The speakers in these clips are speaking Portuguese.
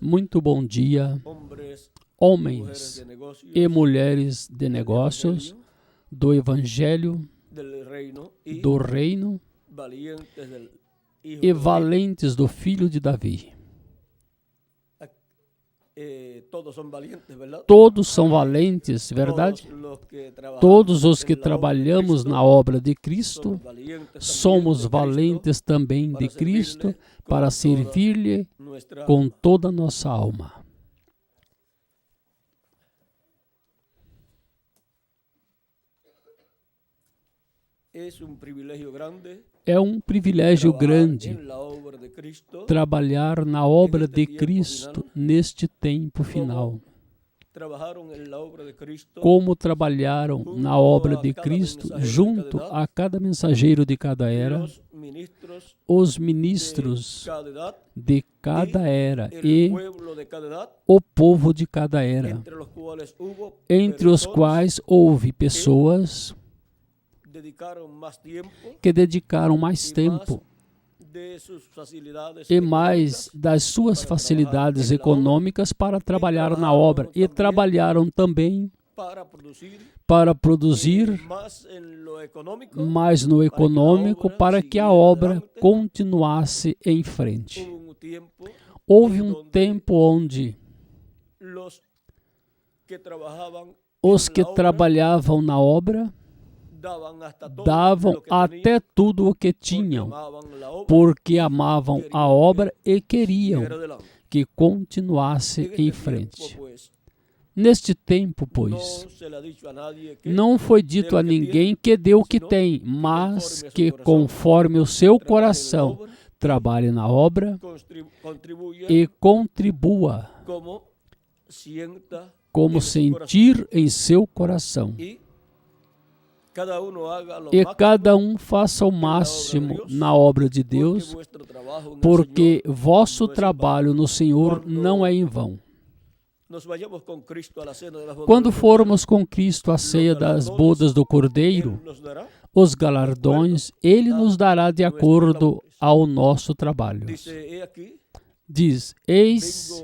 Muito bom dia, homens e mulheres de negócios do Evangelho do Reino e valentes do Filho de Davi. Todos são valentes, verdade? Todos os que trabalhamos na obra de Cristo somos valentes também de Cristo para servir-lhe com toda a nossa alma. É um privilégio grande trabalhar na obra de Cristo neste tempo final. Como trabalharam na obra de Cristo junto a cada mensageiro de cada era, os ministros de cada era e o povo de cada era, entre os quais houve pessoas que dedicaram mais tempo e mais das suas facilidades econômicas para trabalhar na obra, e trabalharam também para produzir mais no econômico para que a obra continuasse em frente. Houve um tempo onde os que trabalhavam na obra davam até tudo o que tinham, porque amavam a obra e queriam que continuasse em frente. Neste tempo, pois, não foi dito a ninguém que dê o que tem, mas que, conforme o seu coração, trabalhe na obra e contribua como sentir em seu coração. E cada um faça o máximo na obra de Deus, porque vosso trabalho no Senhor não é em vão. Quando formos com Cristo à ceia das bodas do Cordeiro, os galardões Ele nos dará de acordo ao nosso trabalho. Diz, Eis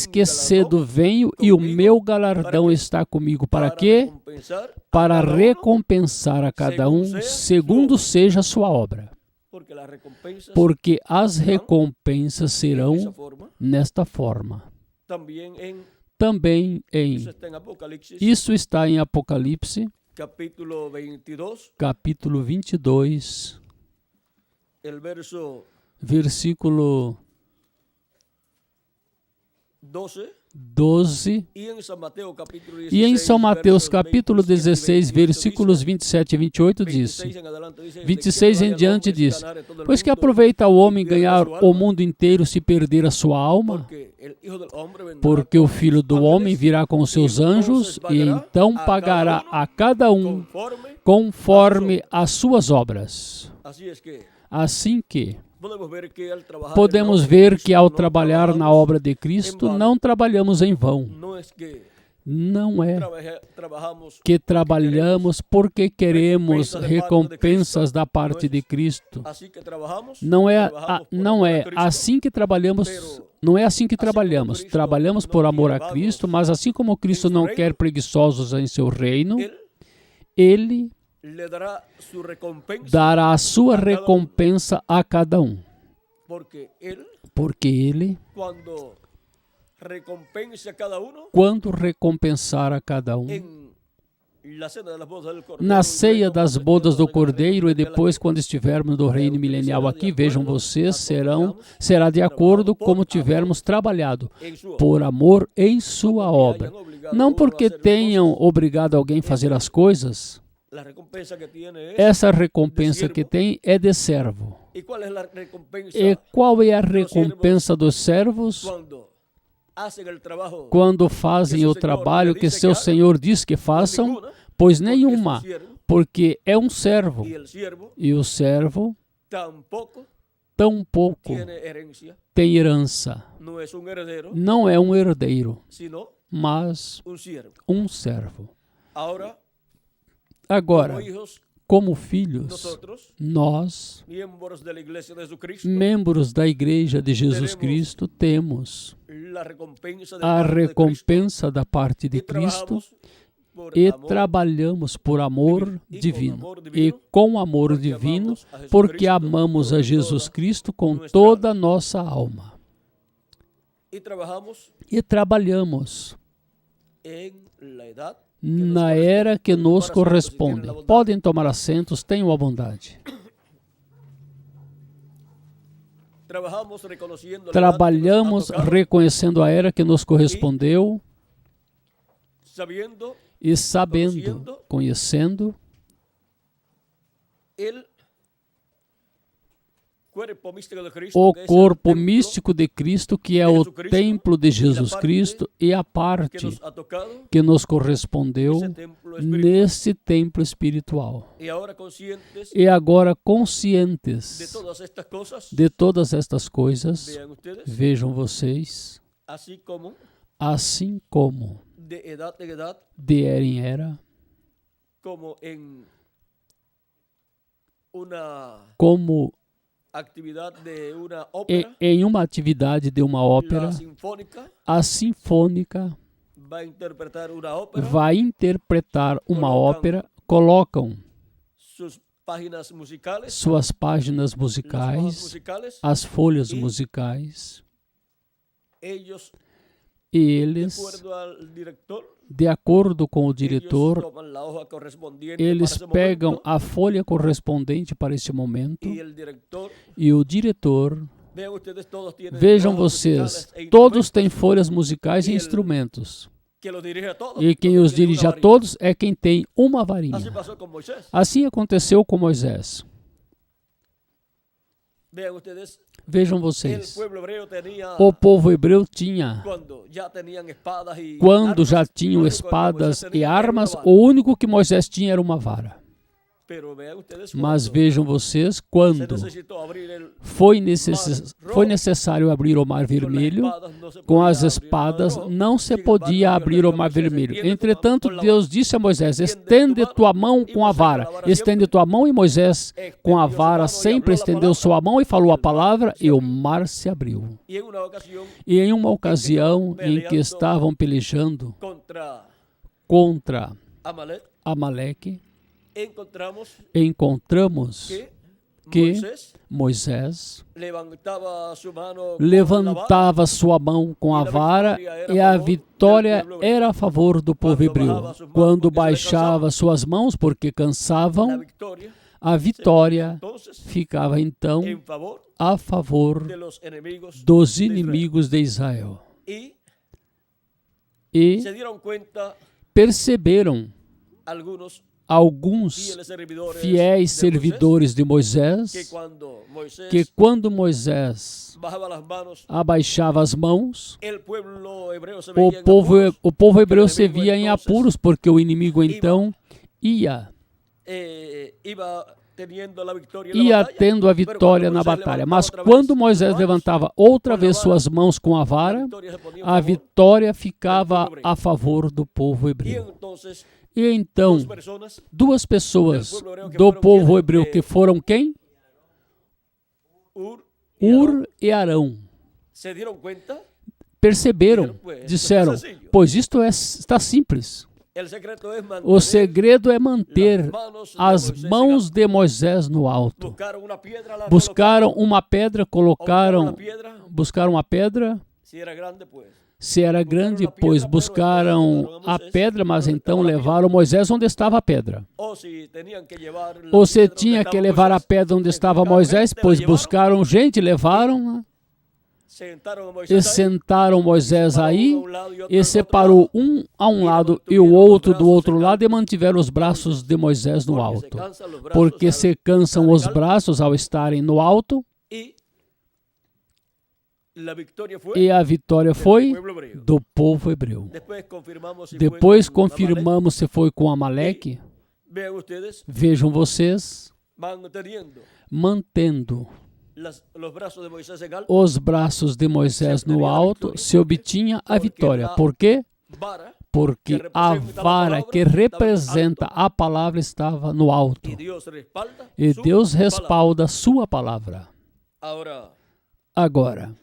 que cedo venho e o meu galardão está comigo. Para quê? Para recompensar a cada um segundo seja a sua obra. Porque as recompensas serão nesta forma. Também isso está em Apocalipse, capítulo 22, versículo 12, e em São Mateus capítulo 16, versículos 27 e 28 diz, 26 em diante diz, pois que aproveita o homem ganhar o mundo inteiro se perder a sua alma? Porque o Filho do Homem virá com os seus anjos e então pagará a cada um conforme as suas obras. Assim que podemos ver que ao trabalhar na obra de Cristo, não trabalhamos em vão. Não é que trabalhamos porque queremos recompensas da parte de Cristo. Não é assim que trabalhamos. Não é assim que trabalhamos. Trabalhamos por amor a Cristo, mas assim como Cristo não quer preguiçosos em seu reino, Ele dará a sua recompensa a cada um. Porque Ele, quando recompensar a cada um, na ceia das bodas do Cordeiro e depois quando estivermos no reino milenial aqui, vejam vocês, será de acordo como tivermos trabalhado, por amor em sua obra. Não porque tenham obrigado alguém a fazer as coisas. Essa recompensa que tem é de servo. E qual é a recompensa dos servos? Quando fazem o trabalho que seu Senhor diz que façam, pois nenhuma, porque é um servo. E o servo tampouco tem herança. Não é um herdeiro, mas um servo. Agora, como filhos, nós, membros da Igreja de Jesus Cristo, temos a recompensa da parte de Cristo e trabalhamos por amor divino. E com amor divino, porque amamos a Jesus Cristo com toda a nossa alma. E trabalhamos na era que nos corresponde. Podem tomar assentos, tenham a bondade. Trabalhamos reconhecendo a era que nos correspondeu e sabendo, conhecendo o corpo místico de Cristo, que é o templo de Jesus Cristo, e a parte que nos correspondeu nesse templo espiritual. E agora, conscientes de todas estas coisas, vejam vocês, assim como de era em era, como em uma atividade de uma ópera, a sinfônica vai interpretar uma ópera, colocam suas páginas musicais, as folhas musicais, e eles, de acordo com o diretor, eles pegam a folha correspondente para esse momento, e o diretor, vejam vocês, todos têm folhas musicais e instrumentos. E quem os dirige a todos é quem tem uma varinha. Assim aconteceu com Moisés. Vejam vocês, o povo hebreu tinha, quando já tinham espadas e armas, o único que Moisés tinha era uma vara. Mas vejam vocês, quando foi necessário abrir o Mar Vermelho, com as espadas não se podia abrir o Mar Vermelho. Entretanto, Deus disse a Moisés, estende tua mão com a vara. Estende tua mão, e Moisés, com a vara, sempre estendeu sua mão e falou a palavra, e o mar se abriu. E em uma ocasião em que estavam pelejando contra Amaleque, encontramos que Moisés levantava sua mão com a vara, e a vitória era a favor do povo hebreu. Quando baixava suas mãos, porque cansavam, a vitória ficava então a favor dos inimigos de Israel. E perceberam alguns fiéis servidores de Moisés, que quando Moisés abaixava as mãos, o povo hebreu se via em apuros, porque o inimigo então ia tendo a vitória na batalha. Mas quando Moisés levantava outra vez suas mãos com a vara, a vitória ficava a favor do povo hebreu. E então, duas pessoas do povo hebreu, que foram quem? Ur e Arão. Perceberam, disseram, pois isto está simples. O segredo é manter as mãos de Moisés no alto. Buscaram uma pedra, buscaram a pedra. Se era grande, pois buscaram a pedra, mas então levaram Moisés onde estava a pedra. Ou se tinha que levar a pedra onde estava Moisés, pois buscaram gente, levaram, e sentaram Moisés aí, e separou um a um lado e o outro do outro lado, e mantiveram os braços de Moisés no alto. Porque se cansam os braços ao estarem no alto, e a vitória foi do povo hebreu. Depois confirmamos se foi com Amaleque. Vejam vocês, mantendo os braços de Moisés no alto, se obtinha a vitória. Por quê? porque a vara que representa a palavra estava no alto. E Deus respalda sua palavra. Agora,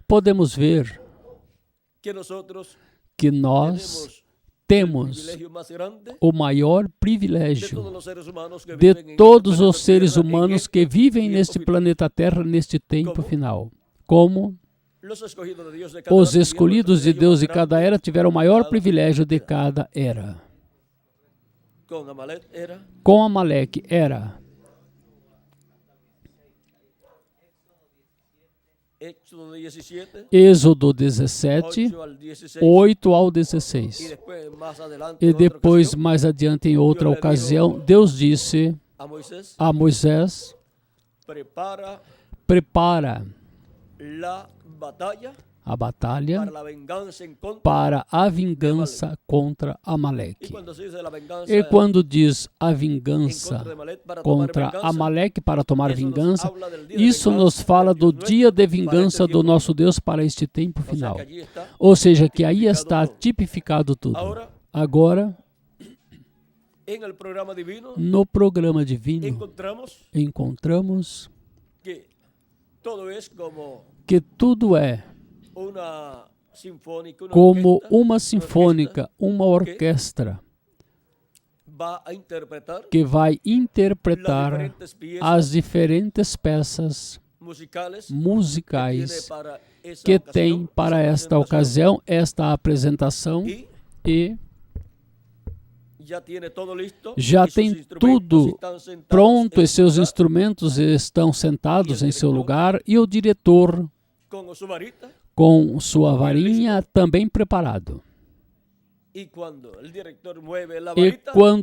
podemos ver que nós temos o maior privilégio de todos os seres humanos que vivem neste planeta Terra neste tempo final. Como os escolhidos de Deus de cada era tiveram o maior privilégio de cada era. Com Amaleque era Êxodo 17, 8 ao 16. E depois, mais adiante, em outra ocasião, Deus disse a Moisés: prepara a batalha para a vingança contra Amaleque. E quando diz a vingança contra Amaleque para tomar vingança, isso nos fala do dia de vingança do nosso Deus para este tempo final. Ou seja, que aí está tipificado tudo. Agora, no programa divino, encontramos que tudo é como uma sinfônica, uma orquestra que vai interpretar as diferentes peças musicais que tem para esta ocasião, esta apresentação, e já tem tudo pronto e seus instrumentos estão sentados em seu lugar e o diretor com sua varinha também preparado. E quando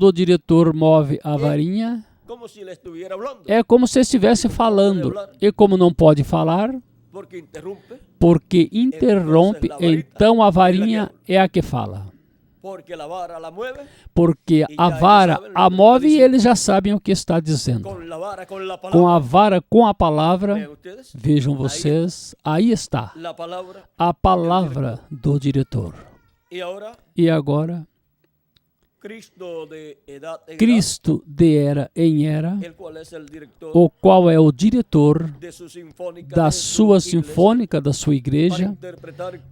o diretor move a varinha, é como se estivesse falando. E como não pode falar, porque interrompe, então a varinha é a que fala. Porque a vara a move e eles já sabem o que está dizendo. Com a vara, com a palavra, vejam vocês, aí está a palavra do diretor. E agora, Cristo de era em era, o qual é o diretor da sua sinfônica, da sua igreja,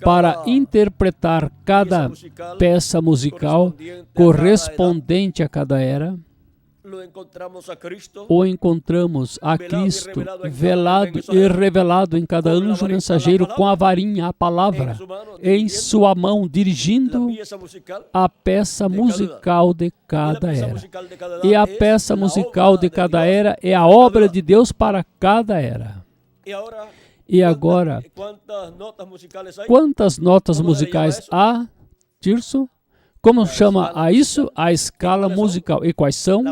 para interpretar cada peça musical correspondente a cada era. O encontramos a Cristo velado e revelado em cada anjo mensageiro com a varinha, a palavra, em sua mão, dirigindo a peça musical de cada era. E a peça musical de cada era é a obra de Deus para cada era. E agora, quantas notas musicais há, Tirso? Como chama a isso? A escala musical. E quais são?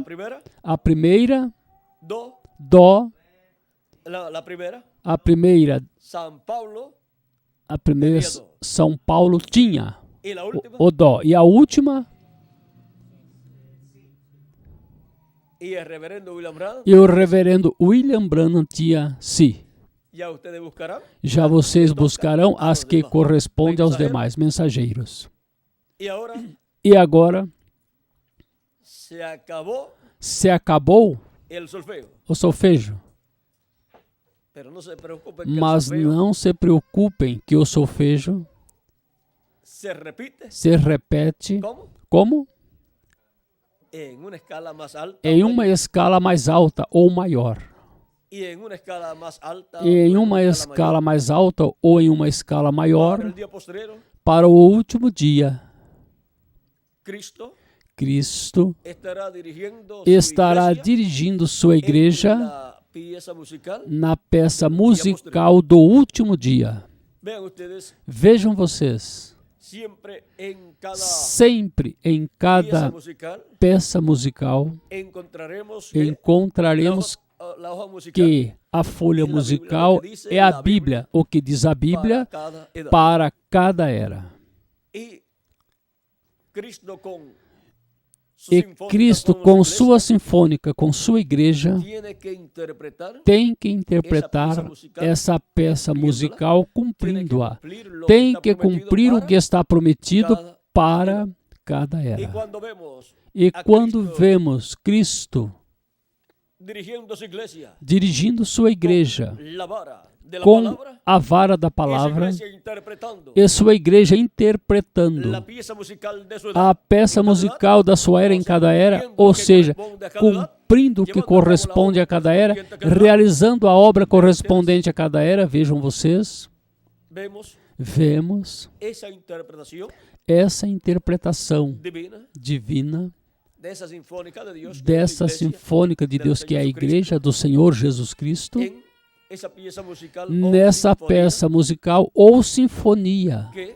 A primeira, Dó. A primeira, São Paulo tinha o Dó. E a última? E o reverendo William Branham tinha Si. Já vocês buscarão as que correspondem aos demais mensageiros. E agora, se acabou o solfejo. Mas não se preocupem que o solfejo se repete. Como? Em uma escala mais alta ou maior. E em uma escala mais alta ou em uma escala maior, para o último dia, Cristo estará dirigindo sua igreja na peça musical do último dia. Vejam vocês, sempre em cada peça musical encontraremos que a folha musical é a Bíblia, o que diz a Bíblia para cada era. E Cristo, com sua sinfônica, com sua igreja, tem que interpretar essa peça musical cumprindo-a. Tem que cumprir o que está prometido para cada era. E quando vemos Cristo dirigindo sua igreja com a vara da palavra e sua igreja interpretando a peça musical da sua era em cada era, ou seja, cumprindo o que corresponde a cada era, realizando a obra correspondente a cada era, vejam vocês, vemos essa interpretação divina dessa sinfônica de Deus que é a igreja do Senhor Jesus Cristo, nessa peça musical ou sinfonia que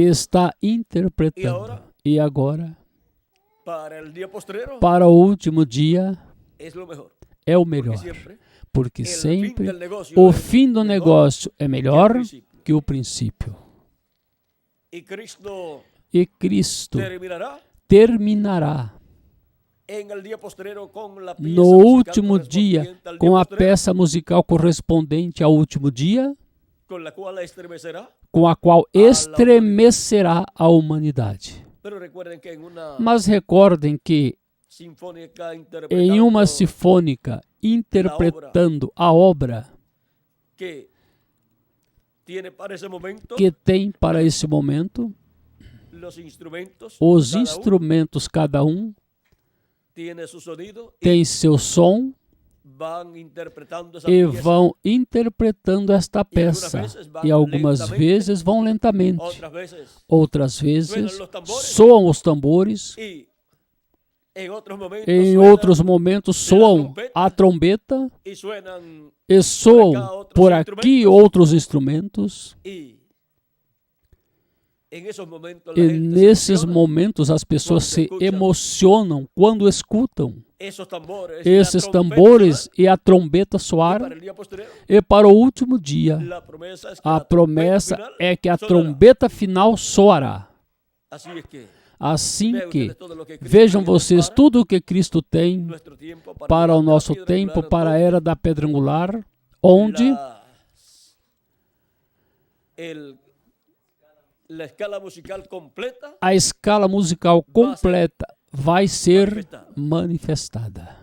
está interpretando. E agora, para o último dia, é o melhor, porque sempre o fim do negócio é melhor que o princípio. E Cristo terminará no último dia com a peça musical correspondente ao último dia, com a qual estremecerá a humanidade. Mas recordem que em uma sinfônica interpretando a obra que tem para esse momento, os instrumentos, cada um, tem seu som e vão interpretando esta peça. E algumas vezes vão lentamente, outras vezes soam os tambores, em outros momentos soam a trombeta e soam por aqui outros instrumentos. E nesses momentos as pessoas se emocionam quando escutam esses tambores e a trombeta soar. E para o último dia, a promessa é que a trombeta final soará. Assim que, vejam vocês, tudo o que Cristo tem para o nosso tempo, para a era da pedra angular, onde a escala musical completa vai ser manifestada.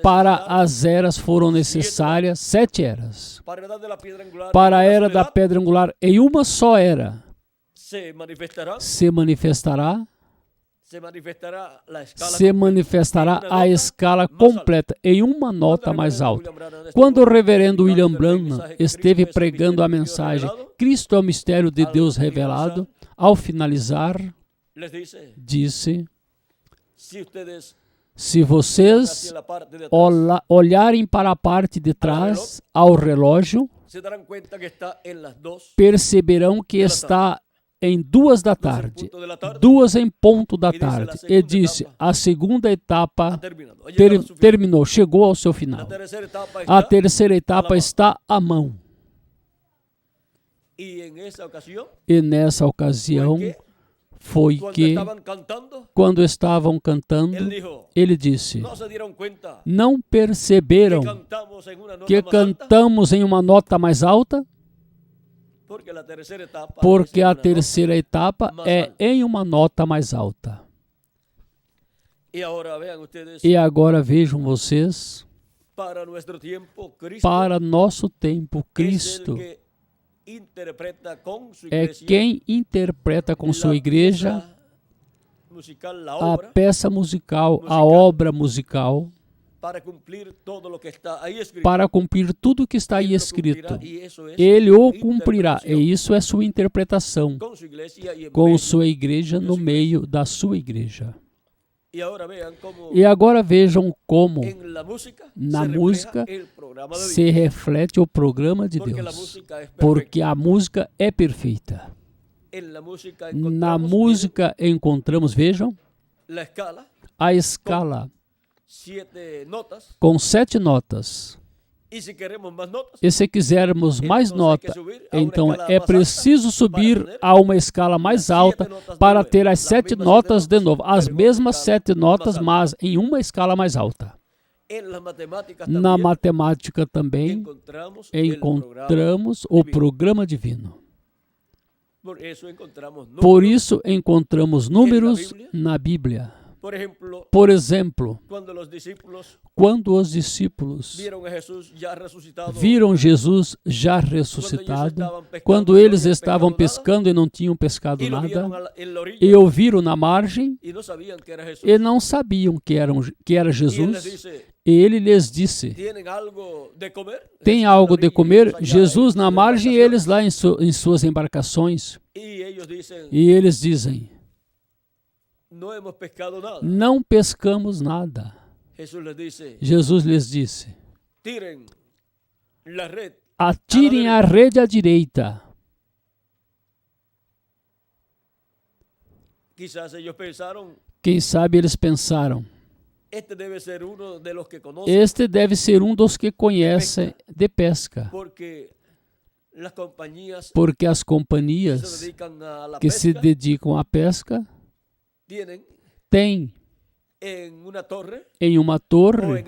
Para as eras foram necessárias 7 eras. Para a era da pedra angular, em uma só era, se manifestará a escala completa em uma nota mais alta. Quando o reverendo William Branham esteve pregando a mensagem Cristo é o mistério de Deus revelado, ao finalizar, disse: se vocês olharem para a parte de trás ao relógio, perceberão que está em 2 da tarde, 2 em ponto da tarde, e disse, a segunda etapa terminou, chegou ao seu final. A terceira etapa está à mão. E nessa ocasião, foi que, quando estavam cantando, ele disse, não perceberam que cantamos em uma nota mais alta? Porque a terceira etapa é em uma nota mais alta. E agora vejam vocês, para nosso tempo, Cristo é quem interpreta com sua igreja a peça musical, a obra musical, para cumprir tudo o que está aí escrito. Ele o cumprirá, e isso é sua interpretação, com sua igreja no meio da sua igreja. E agora vejam como na música se reflete o programa de Deus, porque a música é perfeita. Na música encontramos, vejam, a escala com 7 notas. E se quisermos mais nota, então é preciso subir a uma escala mais alta para ter as 7 notas de novo. As mesmas 7 notas, mas em uma escala mais alta. Na matemática também encontramos o programa divino. Por isso encontramos números na Bíblia. Por exemplo, quando os discípulos viram Jesus já ressuscitado, quando eles estavam pescando e não tinham pescado nada, e o viram na margem, e não sabiam que era Jesus, e ele lhes disse: tem algo de comer? Jesus na margem e eles lá em suas embarcações. E eles dizem: não pescamos nada. Jesus lhes disse: atirem a rede à direita. Quem sabe eles pensaram: este deve ser um dos que conhecem de pesca. Porque as companhias que se dedicam à pesca têm em uma torre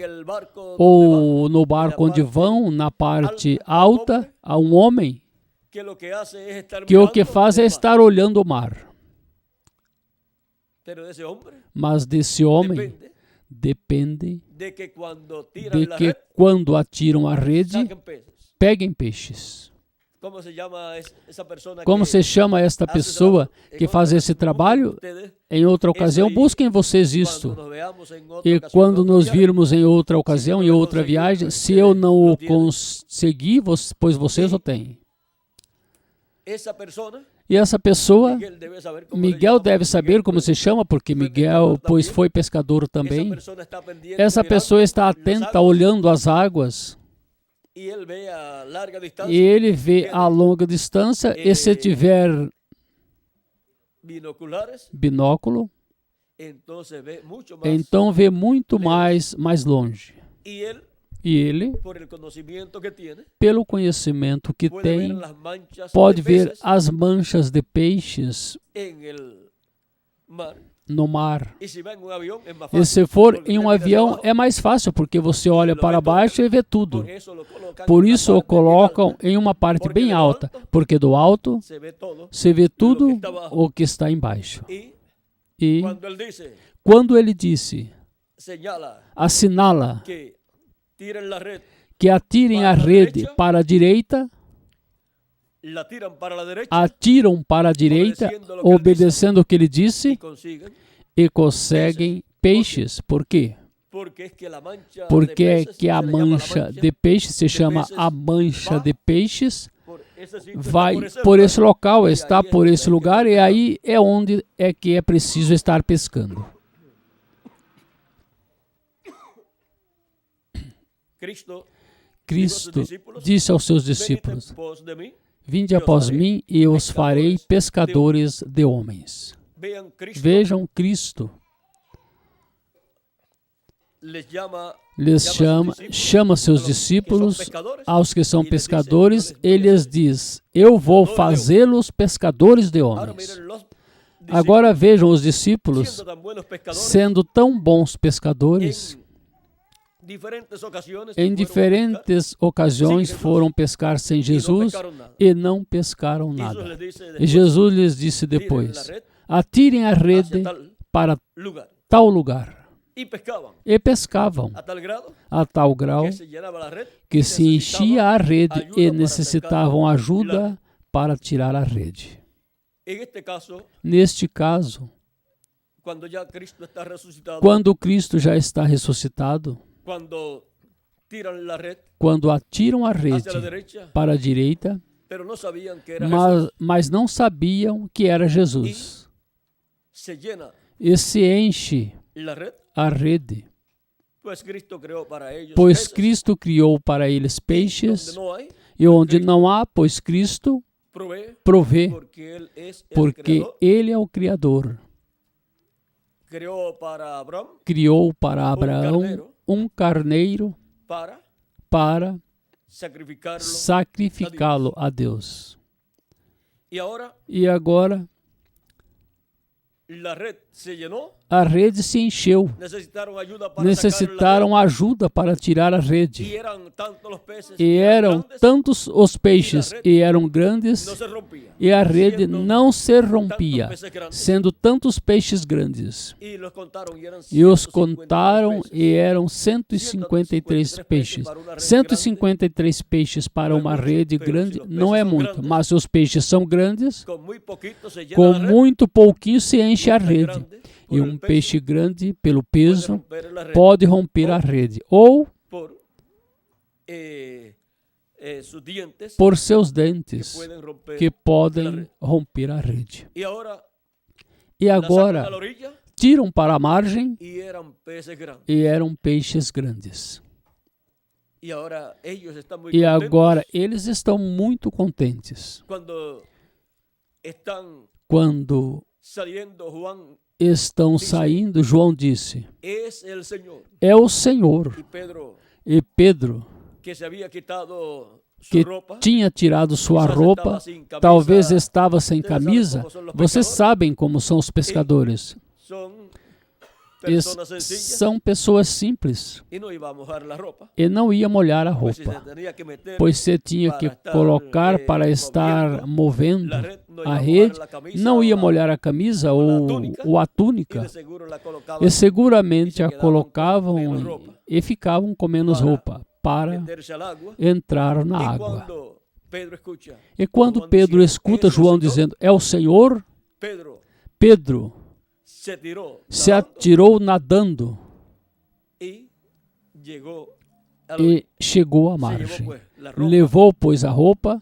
ou no barco onde vão, na parte alta, há um homem que o que faz é estar olhando o mar. Mas desse homem depende de que quando atiram a rede, peguem peixes. Como se chama esta pessoa que faz esse trabalho? Em outra ocasião, busquem vocês isto. E quando nos virmos em outra ocasião, em outra viagem, se eu não o conseguir, pois vocês o têm. E essa pessoa, Miguel deve saber como se chama, porque Miguel, pois foi pescador também. Essa pessoa está atenta, olhando as águas. E ele vê a longa distância, e se tiver binóculo, então vê muito mais longe. E ele, pelo conhecimento que tem, pode ver as manchas de peixes no mar. E se for em um avião, é mais fácil, porque você olha para baixo e vê tudo. Por isso o colocam em uma parte bem alta, porque do alto se vê tudo o que está embaixo. E quando ele disse, assinala que atirem a rede para a direita, atiram para a direita, obedecendo o que ele disse, e conseguem peixes. Por quê? Porque é que a mancha de peixe se chama a mancha de peixes, vai por esse local, está por esse lugar, e aí é onde é que é preciso estar pescando. Cristo disse aos seus discípulos: vinde após mim e eu os farei pescadores de homens. Vejam, Cristo chama seus discípulos, aos que são pescadores, e lhes diz: eu vou fazê-los pescadores de homens. Agora vejam os discípulos sendo tão bons pescadores. Em diferentes ocasiões foram pescar sem Jesus e não pescaram nada. E Jesus lhes disse depois: atirem a rede para tal lugar. E pescavam a tal grau que se enchia a rede e necessitavam ajuda para tirar a rede. Neste caso, quando Cristo já está ressuscitado, quando atiram a rede para a direita, mas não sabiam que era Jesus. E se enche a rede, pois Cristo criou para eles peixes, e onde não há, pois Cristo provê, porque Ele é o Criador. Criou para Abraão um carneiro para sacrificá-lo a Deus. E agora A rede se encheu. Necessitaram ajuda para tirar a rede. E eram tantos os peixes, e eram grandes, e a rede não se rompia, sendo tantos peixes grandes. E os contaram, e eram 153 peixes. 153 peixes para uma rede grande não é muito, mas se os peixes são grandes, com muito pouquinho se enche a rede. E um peixe grande, pelo peso, pode romper a rede, ou por seus dentes, que podem romper a rede. E agora, tiram para a margem, e eram peixes grandes. E agora, eles estão muito contentes. Quando estão saindo, João disse, é o Senhor. E Pedro, que tinha tirado sua roupa, talvez estava sem camisa. Vocês sabem como são os pescadores. São pessoas simples. E não ia molhar a roupa, pois você tinha que colocar para estar movendo a rede. Não ia molhar a camisa ou a túnica. E seguramente a colocavam e ficavam com menos roupa para entrar na água. E quando Pedro escuta João dizendo, é o Senhor, Pedro se atirou nadando e chegou à margem. Levou, pois, a roupa,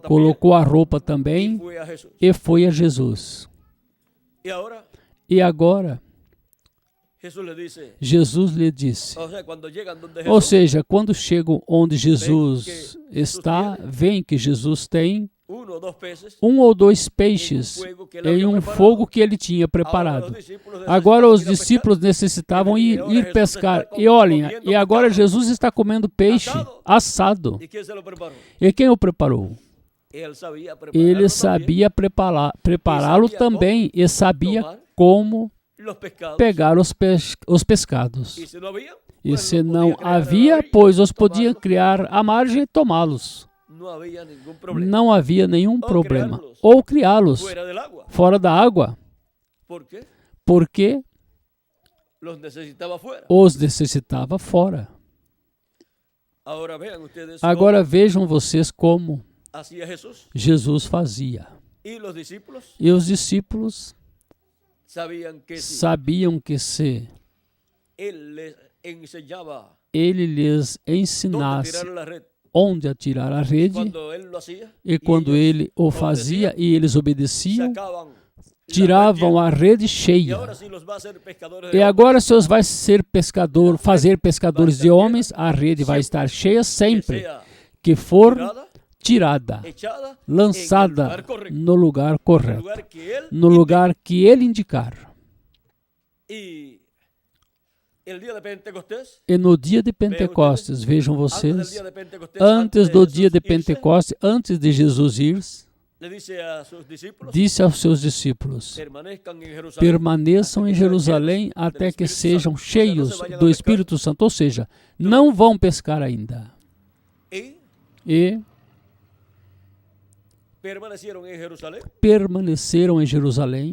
colocou a roupa também e foi a Jesus. E agora, Jesus lhe disse, ou seja, quando chegam onde Jesus está, veem que Jesus tem um ou dois peixes em um fogo que ele tinha preparado. Agora os discípulos necessitavam ir pescar. E olhem, e agora Jesus está comendo peixe assado. E quem o preparou? Ele sabia prepará-lo também e sabia como pegar os pescados. E se não havia, pois os podia criar à margem e tomá-los. Não havia nenhum problema. Ou criá-los fora da água. Porque os necessitava fora. Agora vejam vocês como Jesus fazia. E os discípulos sabiam que se ele lhes ensinasse onde atirar a rede, e quando ele o fazia e eles obedeciam, tiravam a rede cheia. E agora, se os vai fazer pescadores de homens, a rede vai estar cheia sempre que for tirada, lançada no lugar correto, no lugar que ele indicar. E no dia de Pentecostes, vejam vocês, antes do dia de Pentecostes, antes de Jesus ir, disse aos seus discípulos, permaneçam em Jerusalém até que sejam cheios do Espírito Santo, ou seja, não vão pescar ainda. E permaneceram em Jerusalém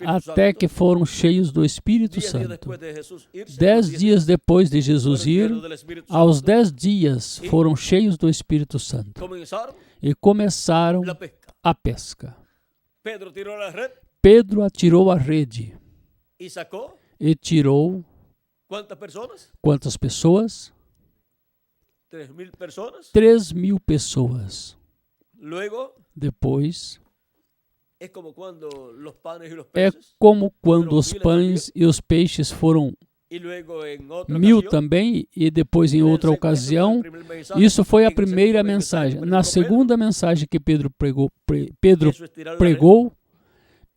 até que foram cheios do Espírito Santo. 10 dias depois de Jesus ir, aos 10 dias foram cheios do Espírito Santo e começaram a pesca. Pedro atirou a rede e tirou quantas pessoas? 3.000 pessoas. Depois, é como quando os pães e os peixes foram 1.000 também, e depois em outra ocasião, isso foi a primeira mensagem. Na segunda mensagem que Pedro pregou,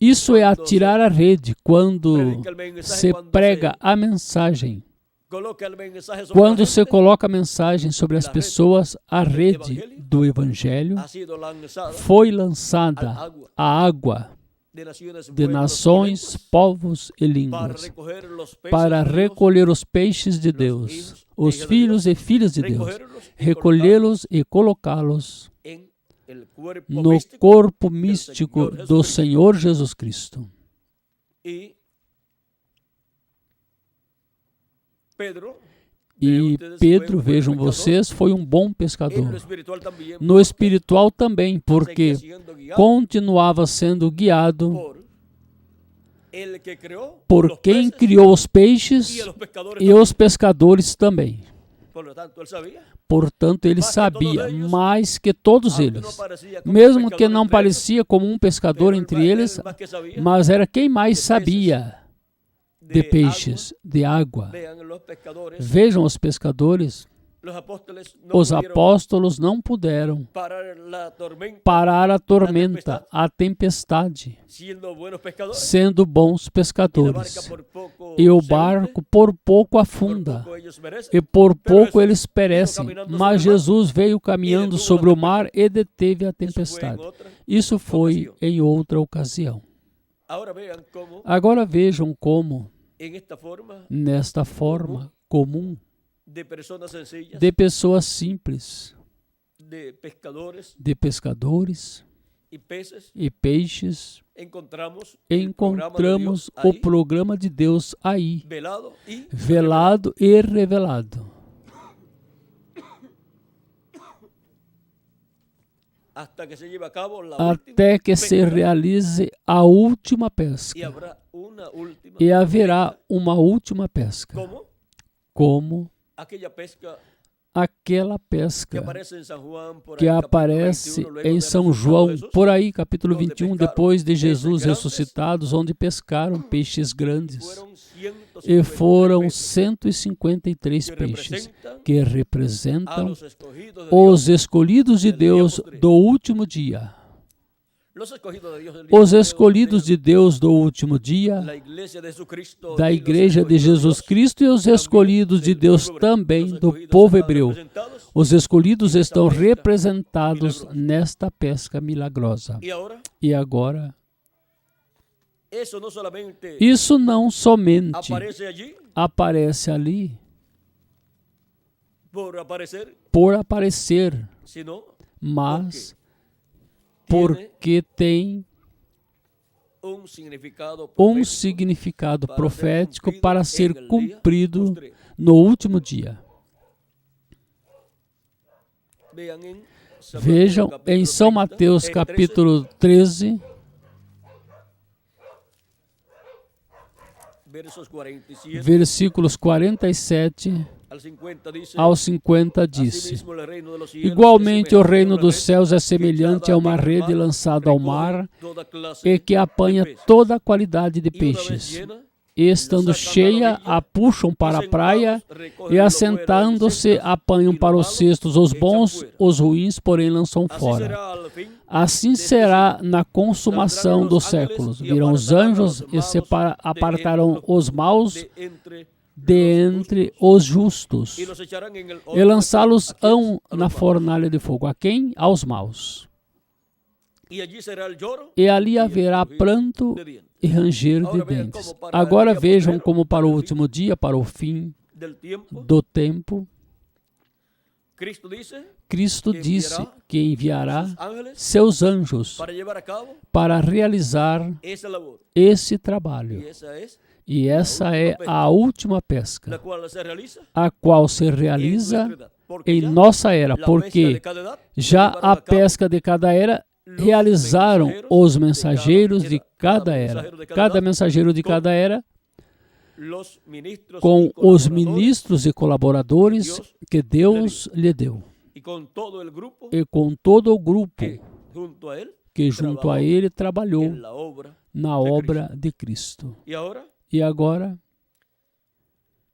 isso é atirar a rede, quando se prega a mensagem. Quando você coloca a mensagem sobre as pessoas, a rede do Evangelho foi lançada à água de nações, povos e línguas, para recolher os peixes de Deus, os filhos e filhas de Deus, recolhê-los e colocá-los no corpo místico do Senhor Jesus Cristo. E Pedro, vejam vocês, foi um bom pescador. No espiritual também, porque continuava sendo guiado por quem criou os peixes e os pescadores também. Portanto, ele sabia mais que todos eles, mesmo que não parecia como um pescador entre eles, mas era quem mais sabia de peixes, de água. Vejam os pescadores. Os apóstolos não puderam parar a tormenta, a tempestade, sendo bons pescadores. E o barco por pouco afunda, e por pouco eles perecem. Mas Jesus veio caminhando sobre o mar e deteve a tempestade. Isso foi em outra ocasião. Agora vejam como, nesta forma comum, de pessoas simples, de pescadores e peixes, encontramos o programa de Deus aí, velado e revelado, até que se realize a última pesca. E haverá uma última pesca. Como aquela pesca que aparece em São João, por aí, capítulo 21, depois de Jesus ressuscitados, onde pescaram peixes grandes. E foram 153 peixes, que representam os escolhidos de Deus do último dia. Os escolhidos de Deus do último dia, da Igreja de Jesus Cristo, e os escolhidos de Deus também do povo hebreu. Os escolhidos estão representados nesta pesca milagrosa. E agora, isso não somente aparece ali por aparecer, mas porque tem um significado profético para ser cumprido no último dia. Vejam em São Mateus capítulo 13, versículos 47 ao 50 disse: igualmente o reino dos céus é semelhante a uma rede lançada ao mar e que apanha toda a qualidade de peixes. E estando cheia, a puxam para a praia e assentando-se, apanham para os cestos os bons, os ruins, porém lançam fora. Assim será na consumação dos séculos. Virão os anjos e apartarão os maus de entre os justos, e lançá-los-ão na fornalha de fogo. A quem? Aos maus. E ali haverá pranto e ranger de dentes. Agora vejam como para o último dia, para o fim do tempo, Cristo disse que enviará seus anjos para realizar esse trabalho. E essa é a última pesca, a qual se realiza em nossa era, porque já a pesca de cada era realizaram os mensageiros de cada era. Cada mensageiro de cada era, com os ministros e colaboradores que Deus lhe deu. E com todo o grupo que junto a ele trabalhou na obra de Cristo. E agora,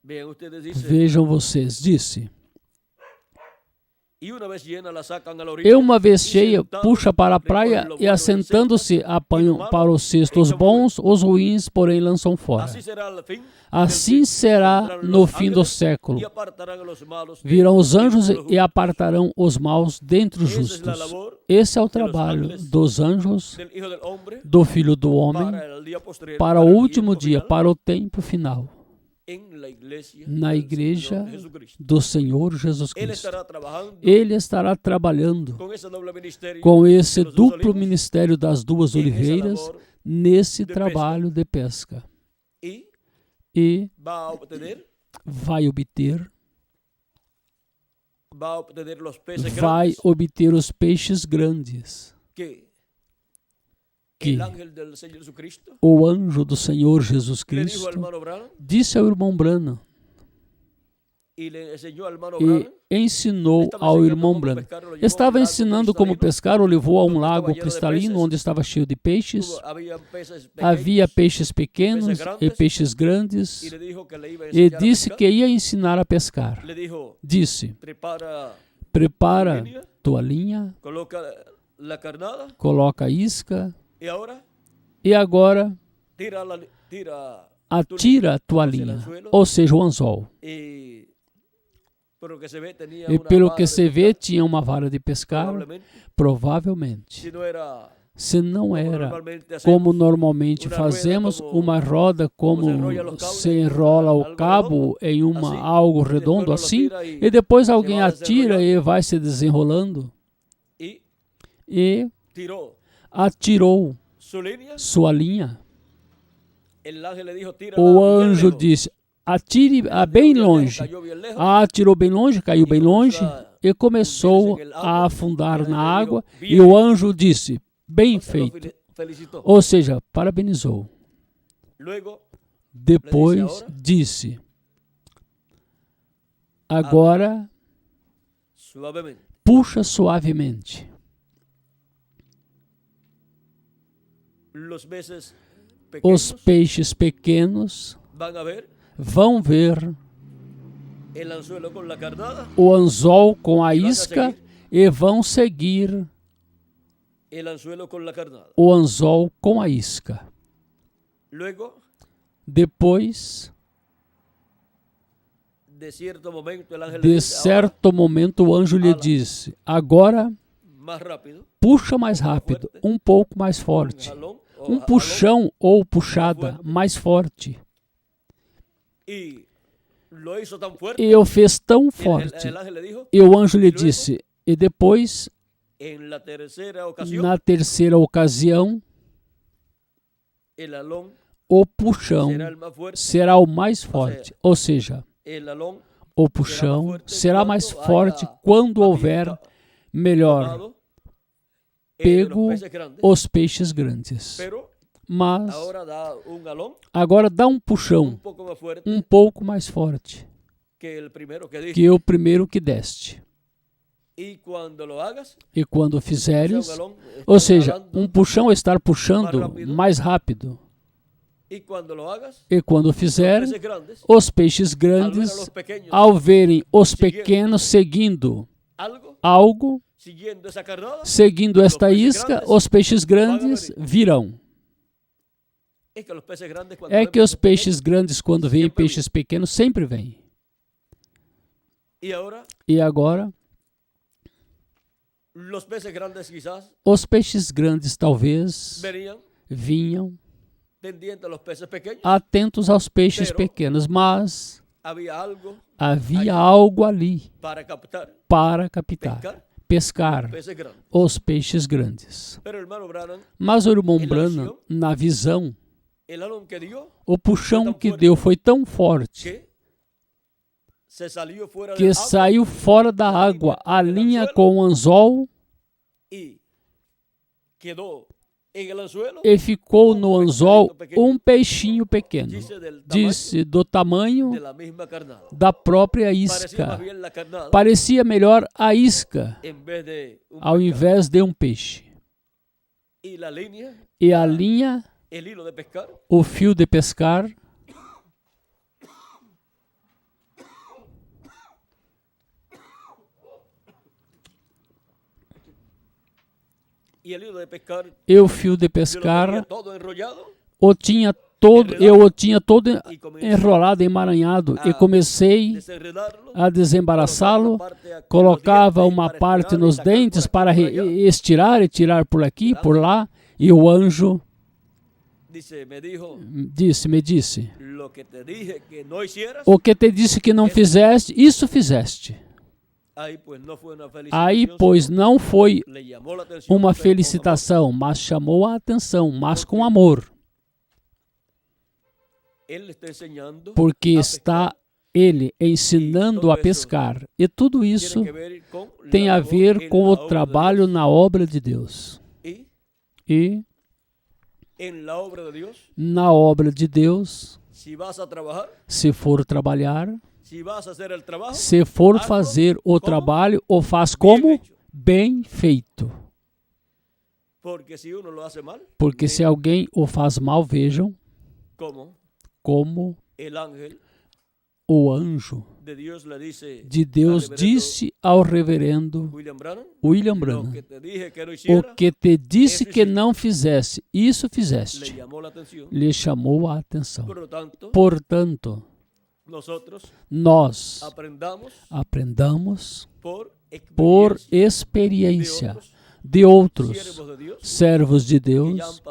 vejam vocês, disse: E uma vez cheia, puxa para a praia e, assentando-se, apanham para o cesto os bons, os ruins, porém, lançam fora. Assim será no fim do século. Virão os anjos e apartarão os maus dentre os justos. Esse é o trabalho dos anjos, do Filho do Homem, para o último dia, para o tempo final, na igreja do Senhor Jesus Cristo. Ele estará trabalhando com esse duplo ministério das duas oliveiras nesse trabalho de pesca. E vai obter os peixes grandes que o anjo do Senhor Jesus Cristo disse ao irmão Branham e ensinou ao irmão Branham. Estava ensinando como pescar, o levou a um lago cristalino onde estava cheio de peixes. Havia peixes pequenos e peixes grandes, e disse que ia ensinar a pescar. Disse: prepara tua linha, coloca a isca, e agora atira a tua linha, ou seja, o anzol. E pelo que se vê, tinha uma vara de pescar, provavelmente. Se não era como normalmente fazemos, uma roda como se enrola o cabo em algo redondo assim, e depois alguém atira e vai se desenrolando. E atirou sua linha. O anjo disse: atire bem longe. Atirou bem longe, caiu bem longe e começou a afundar na água. E o anjo disse: bem feito. Ou seja, parabenizou. Depois disse: agora puxa suavemente. Os peixes pequenos vão ver o anzol com a isca e vão seguir o anzol com a isca. Depois, de certo momento, o anjo lhe disse: agora puxa mais rápido, um pouco mais forte. Um puxão ou puxada mais forte. E eu fez tão forte. E o anjo lhe disse, e depois, na terceira ocasião, o puxão será o mais forte. Ou seja, o puxão será mais forte quando houver melhor pego os peixes grandes. Mas agora dá um puxão um pouco mais forte que o primeiro que deste. E quando fizeres, ou seja, um puxão é estar puxando mais rápido. E quando fizeres, os peixes grandes, ao verem os pequenos seguindo algo, seguindo esta isca, os peixes grandes virão. É que os peixes grandes, quando veem peixes pequenos, sempre vêm. E agora, os peixes grandes talvez vinham atentos aos peixes pequenos, mas havia algo ali para captar, pescar os peixes grandes. Mas o irmão Branham, na visão, o puxão que deu foi tão forte que saiu fora da água a linha com o anzol e ficou no anzol um peixinho pequeno. Disse do tamanho da própria isca. Parecia melhor a isca ao invés de um peixe. E a linha, o fio de pescar, E o fio de pescar eu o tinha todo enrolado, emaranhado, e comecei a desembaraçá-lo, colocava uma parte nos dentes para estirar e tirar por aqui, por lá, e o anjo me disse, o que te disse que não fizeste, isso fizeste. Aí, pois, não foi uma felicitação, mas chamou a atenção, mas com amor. Porque está ele ensinando a pescar. E tudo isso tem a ver com o trabalho na obra de Deus. E na obra de Deus, se for trabalhar, se for fazer o trabalho, o faz como? Bem feito. Porque se alguém o faz mal, vejam como o anjo de Deus disse ao reverendo William Branham, o que te disse que não fizesse, isso fizeste. Lhe chamou a atenção. Portanto, nós aprendamos por experiência de outros servos de Deus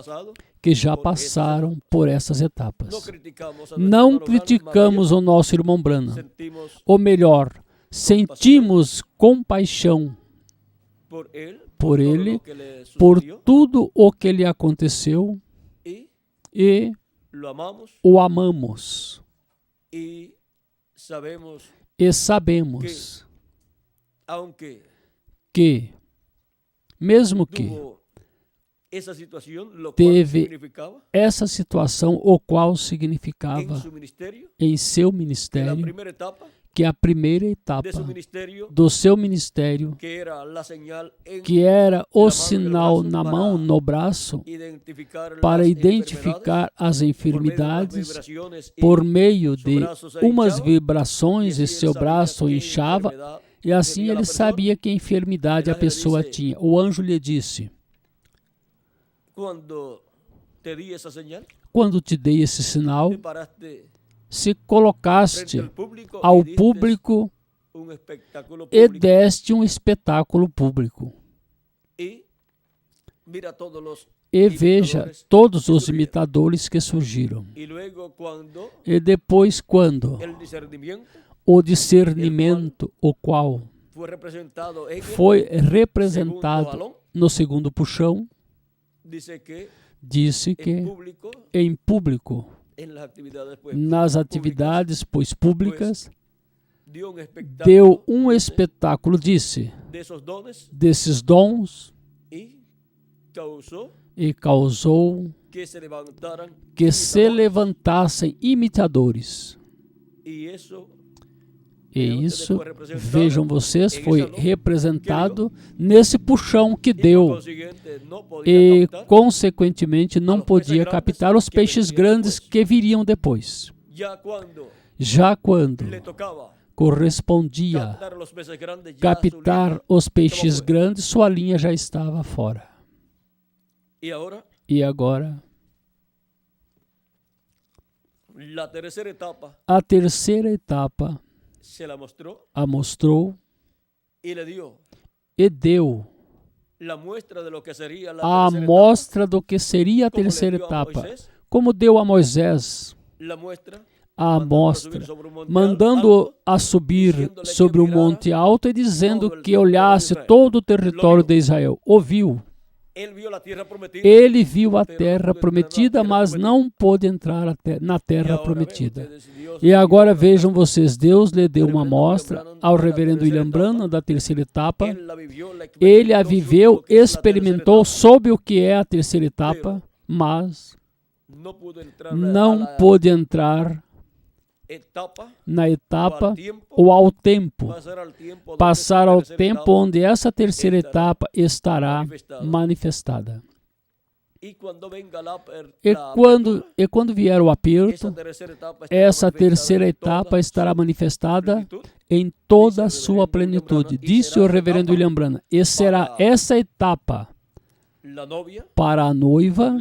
que já passaram por essas etapas. Não criticamos o nosso irmão Branham. Ou melhor, sentimos compaixão por ele, por tudo o que lhe aconteceu e o amamos. E sabemos que, mesmo que teve essa situação, o qual significava em seu ministério, que a primeira etapa do seu ministério, que era o sinal na mão, no braço, para identificar as enfermidades por meio de umas vibrações, e seu braço inchava, e assim ele sabia que enfermidade a pessoa tinha. O anjo lhe disse, quando te dei esse sinal, se colocaste ao público e deste um espetáculo público. E veja todos os imitadores que surgiram. E depois, quando o discernimento, o qual foi representado no segundo puxão, disse que em público, nas atividades públicas, deu um espetáculo, disse, desses dons, e causou que se levantassem imitadores. E isso, vejam vocês, foi representado nesse puxão que deu. E, consequentemente, não podia captar os peixes grandes que viriam depois. Já quando correspondia captar os peixes grandes, sua linha já estava fora. E agora, a terceira etapa a mostrou e deu a amostra do que seria a terceira etapa, como deu a Moisés a amostra, mandando-o a subir sobre um monte alto e dizendo que olhasse todo o território de Israel. Ouviu. Ele viu a terra prometida, mas não pôde entrar na terra prometida. E agora vejam vocês, Deus lhe deu uma amostra ao reverendo William Branham da terceira etapa. Ele a viveu, experimentou, soube o que é a terceira etapa, mas não pôde entrar na etapa ou ao tempo, passar ao tempo onde essa terceira etapa estará manifestada. E quando vier o aperto, essa terceira etapa estará manifestada em toda a sua plenitude, disse o reverendo William Branham. E será essa etapa para a noiva,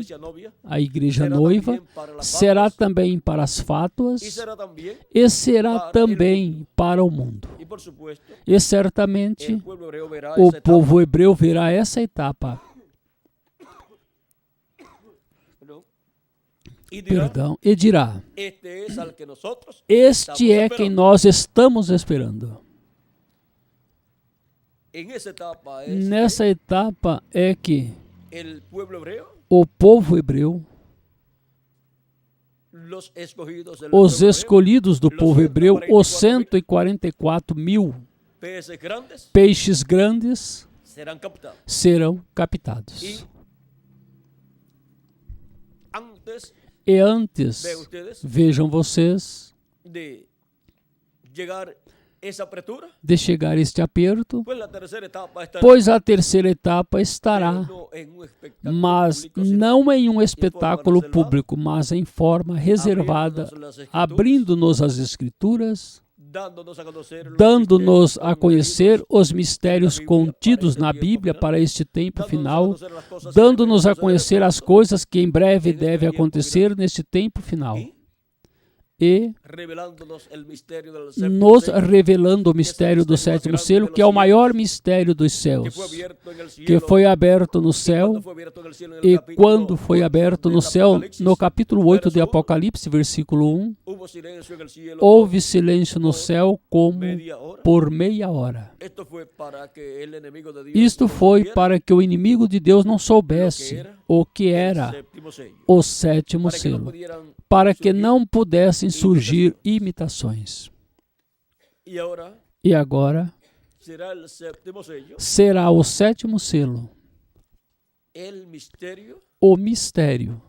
a igreja noiva, será também para as fátuas e será também para o mundo. E certamente o povo hebreu verá essa etapa. E dirá: este é quem nós estamos esperando. Nessa etapa é que o povo hebreu, os escolhidos do povo hebreu, os 144 mil peixes grandes serão captados. E antes, vejam vocês, de chegar a este aperto, pois a terceira etapa estará, mas não em um espetáculo público, mas em forma reservada, abrindo-nos as Escrituras, dando-nos a conhecer os mistérios contidos na Bíblia para este tempo final, dando-nos a conhecer as coisas que em breve devem acontecer neste tempo final. E nos revelando o mistério do sétimo selo, que é o maior mistério dos céus, que foi aberto no céu, e quando foi aberto no céu, no capítulo 8 de Apocalipse, versículo 1, houve silêncio no céu como por meia hora. Isto foi para que o inimigo de Deus não soubesse o que era o sétimo selo, para que não pudessem surgir imitações. E agora será o sétimo selo, o mistério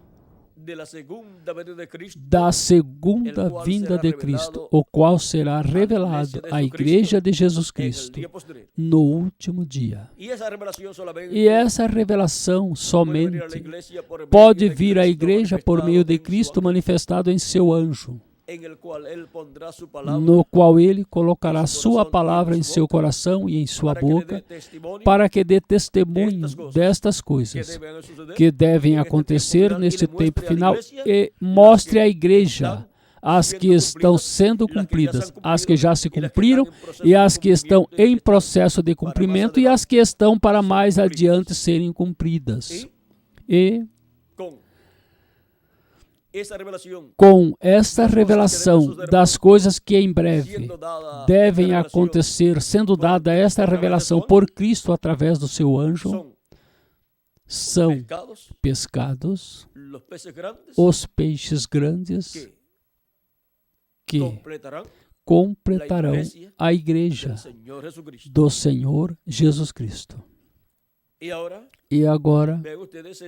da segunda vinda de Cristo, o qual será revelado à Igreja de Jesus Cristo no último dia. E essa revelação somente pode vir à Igreja por meio de Cristo manifestado em seu anjo, no qual ele colocará sua palavra em seu coração e em sua boca, para que dê testemunho destas coisas que devem acontecer neste tempo final e mostre à igreja as que estão sendo cumpridas, as que já se cumpriram e as que estão em processo de cumprimento e as que estão para mais adiante serem cumpridas. E com esta revelação das coisas que em breve devem acontecer, sendo dada esta revelação por Cristo através do seu anjo, são pescados os peixes grandes que completarão a igreja do Senhor Jesus Cristo. E agora,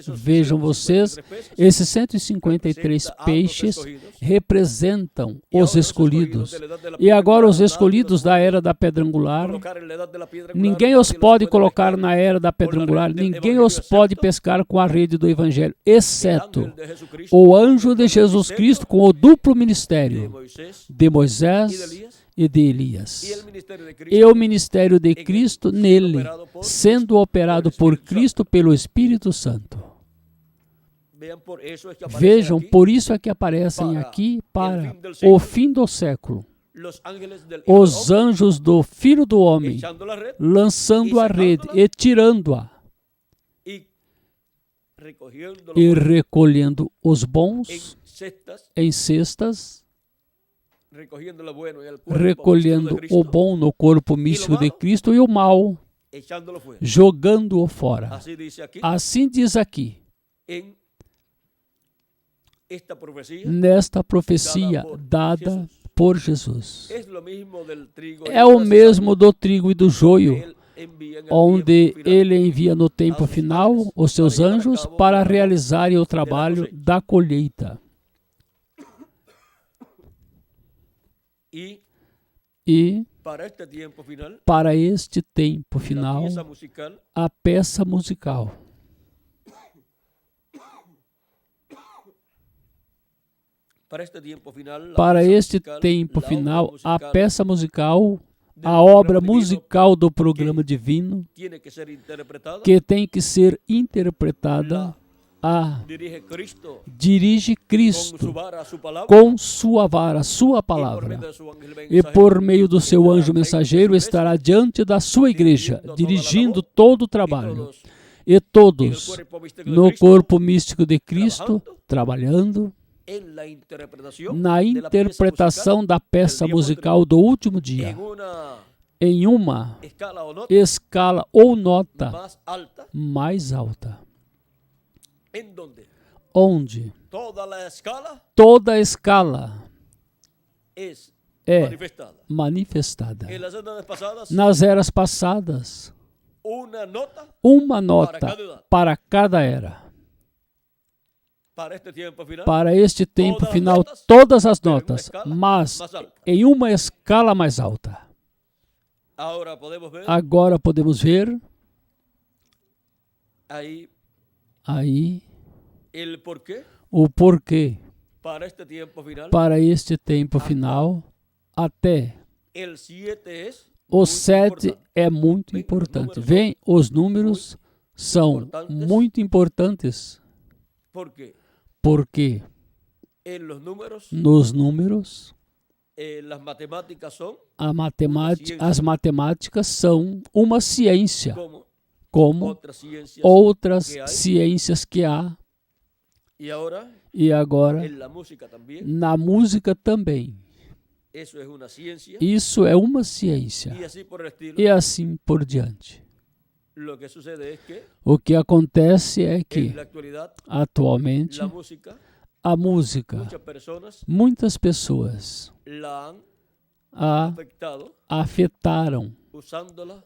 vejam vocês, esses 153 peixes representam os escolhidos. E agora os escolhidos da era da pedra angular, ninguém os pode colocar na era da pedra angular, ninguém os pode pescar com a rede do Evangelho, exceto o anjo de Jesus Cristo com o duplo ministério de Moisés e de Elias. E o ministério de Cristo nele, sendo operado por Cristo pelo Espírito Santo. Vejam, por isso é que aparecem aqui para o fim do século. Os anjos do Filho do Homem, lançando a rede e tirando-a, e recolhendo os bons em cestas, recolhendo o bom no corpo místico de Cristo e o mal, jogando-o fora. Assim diz aqui, nesta profecia dada por Jesus. É o mesmo do trigo e do joio, onde ele envia no tempo final os seus anjos para realizarem o trabalho da colheita. E para este tempo final, a peça musical. Para este tempo final, a peça musical, a obra musical do programa divino que tem que ser interpretada dirige Cristo com sua vara, sua palavra, e por meio do seu anjo mensageiro estará diante da sua igreja, dirigindo todo o trabalho. E todos no corpo místico de Cristo, trabalhando na interpretação da peça musical do último dia, em uma escala ou nota mais alta. Onde toda a escala é manifestada. Nas eras passadas, uma nota para cada era. Para este tempo final, todas as notas, mas em uma escala mais alta. Agora podemos ver aí o porquê para este tempo final até o 7 é muito importante. Vem, os números são muito importantes. Porque nos números as matemáticas são uma ciência, como outras ciências que há. E agora, na música também. Isso é uma ciência. E assim por diante. O que acontece é que, atualmente, a música, muitas pessoas a afetaram,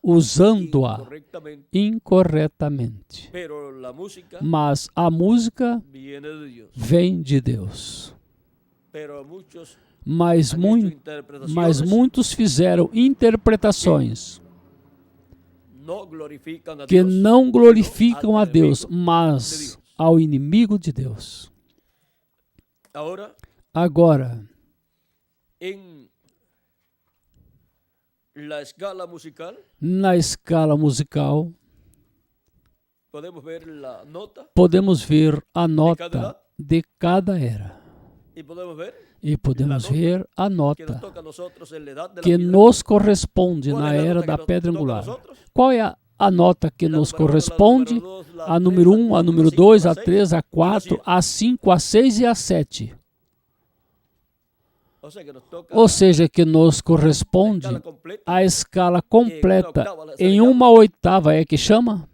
usando-a incorretamente. Mas a música vem de Deus. Mas muitos fizeram interpretações que não glorificam a Deus, mas ao inimigo de Deus. Agora, na escala musical, podemos ver a nota de cada era. E podemos ver a nota que nos corresponde na era da pedra angular. Qual é a nota que nos corresponde? A número 1, a número 2, a 3, a 4, a 5, a 6 e a 7. Ou seja, que nos corresponde a escala completa em uma oitava, é que chama?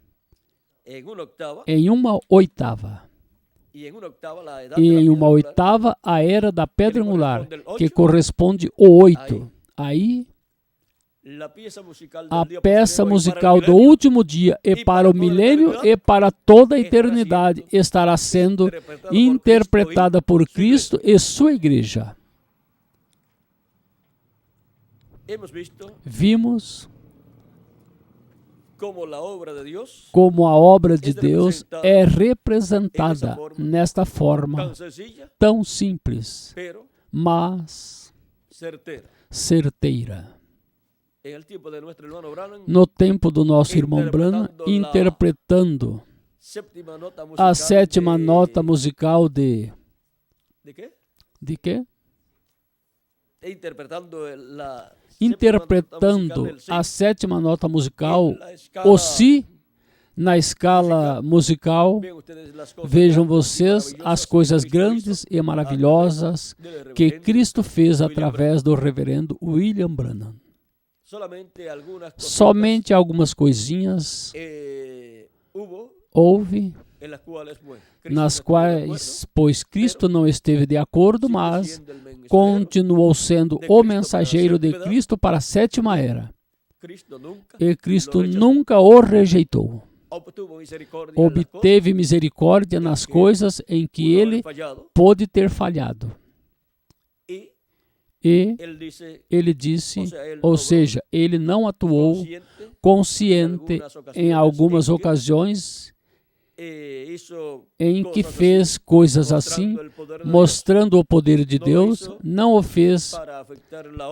Em uma oitava. E em uma oitava, a era da pedra angular, que corresponde ao 8. Aí, a peça musical do último dia e para o milênio e para toda a eternidade estará sendo interpretada por Cristo e sua igreja. Vimos como a obra de Deus é representada nesta forma tão simples, mas certeira. No tempo do nosso irmão Branham, interpretando a sétima nota musical de quê? Interpretando a sétima nota musical, o si, na escala musical, vejam vocês as coisas grandes e maravilhosas que Cristo fez através do reverendo William Branham. Somente algumas coisinhas houve, nas quais, pois Cristo não esteve de acordo, mas continuou sendo o mensageiro de Cristo para a sétima era. E Cristo nunca o rejeitou. Obteve misericórdia nas coisas em que ele pôde ter falhado. E ele disse, ou seja, ele não atuou consciente em algumas ocasiões em que fez coisas assim, mostrando o poder de Deus, não o fez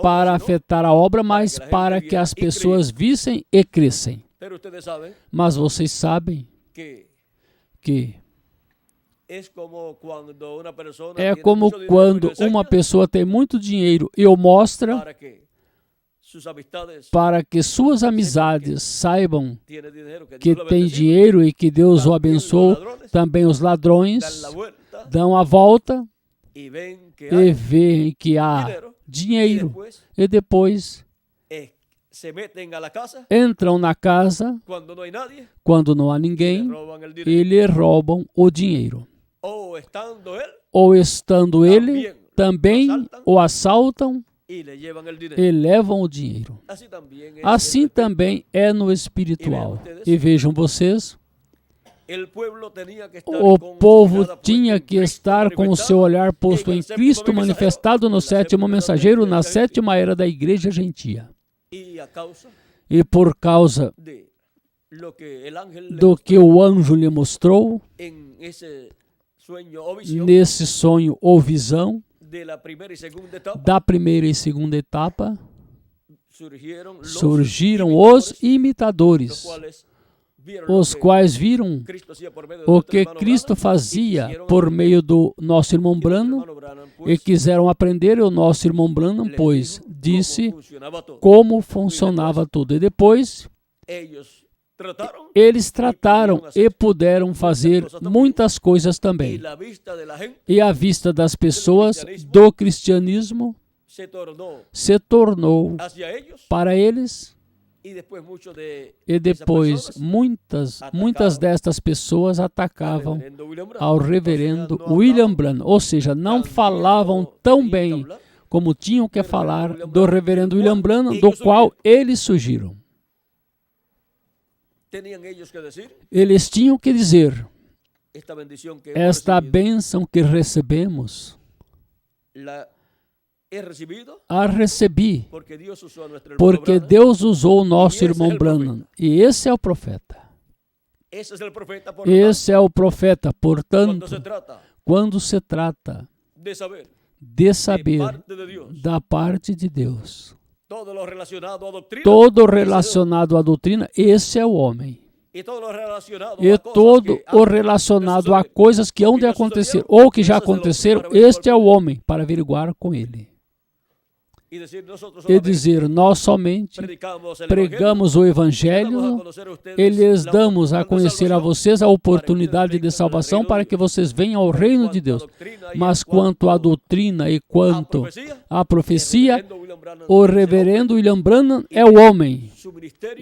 para afetar a obra, mas para que as pessoas vissem e crescem. Mas vocês sabem que é como quando uma pessoa tem muito dinheiro e o mostra para que suas amizades saibam que tem dinheiro e que Deus o abençoou. Também os ladrões dão a volta e veem que há dinheiro e depois entram na casa quando não há ninguém e lhe roubam o dinheiro. Ou estando ele, também o assaltam e levam o dinheiro. Assim também é no espiritual. E vejam vocês, o povo tinha que estar com o seu olhar posto em Cristo, manifestado no sétimo mensageiro, na sétima era da igreja gentia. E por causa do que o anjo lhe mostrou, nesse sonho ou visão, da primeira e segunda etapa, surgiram os imitadores, os quais viram o que Cristo fazia por meio do nosso irmão Branham e quiseram aprender o nosso irmão Branham, pois disse como funcionava tudo. E depois eles trataram e puderam fazer muitas coisas também. E à vista das pessoas, do cristianismo se tornou para eles. E depois muitas destas pessoas atacavam ao reverendo William Branham, ou seja, não falavam tão bem como tinham que falar do reverendo William Branham, do qual eles surgiram. Eles tinham que dizer, esta bênção que recebemos, a recebi, porque Deus usou o nosso irmão Branham. E esse é o profeta. Esse é o profeta, portanto, quando se trata de saber da parte de Deus, todo relacionado à doutrina, esse é o homem. E todo o relacionado a coisas que hão de acontecer ou que já aconteceram, este é o homem, para averiguar com ele. E dizer, nós somente pregamos o Evangelho e lhes damos a conhecer a vocês a oportunidade de salvação para que vocês venham ao reino de Deus. Mas quanto à doutrina e quanto à profecia, o reverendo William Branham é o homem,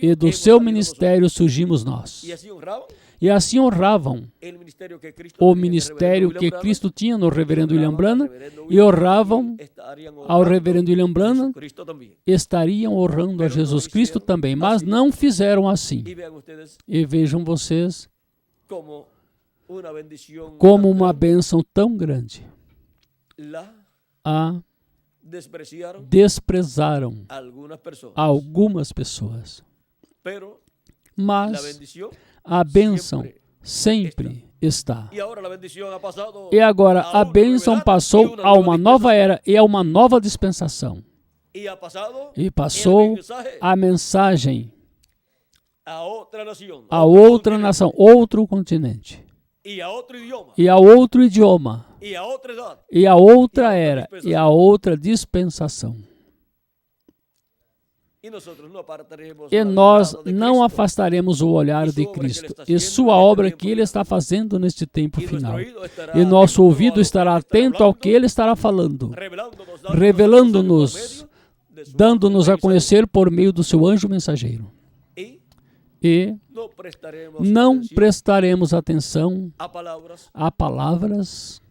e do seu ministério surgimos nós. E assim honravam o ministério que Cristo tinha no reverendo William Branham, e honravam ao reverendo William Branham, estariam honrando a Jesus Cristo também, mas não fizeram assim. E vejam vocês como uma bênção tão grande. Desprezaram algumas pessoas, mas a bênção sempre está. E agora a bênção passou a uma nova era e a uma nova dispensação. E passou a mensagem a outra nação, outro continente, e a outro idioma, e a outra era, e a outra dispensação. E nós não afastaremos o olhar de Cristo e sua obra que Ele está fazendo neste tempo final. E nosso ouvido estará atento ao que Ele estará falando, revelando-nos, dando-nos a conhecer por meio do seu anjo mensageiro. E não prestaremos atenção a palavras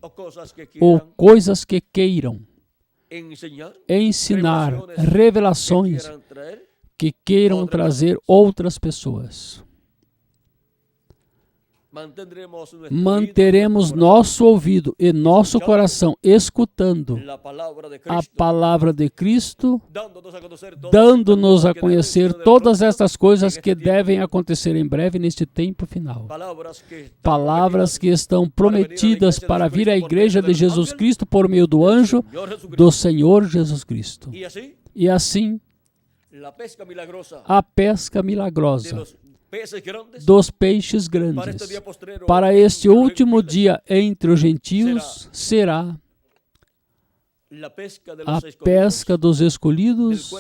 ou coisas que queiram ensinar, revelações que queiram trazer outras pessoas. manteremos nosso ouvido e nosso coração escutando a palavra de Cristo, dando-nos a conhecer todas estas coisas que devem acontecer em breve neste tempo final. Palavras que estão prometidas para vir à igreja de Jesus Cristo por meio do anjo do Senhor Jesus Cristo. E assim, a pesca milagrosa dos peixes grandes para este último dia entre os gentios será a pesca dos escolhidos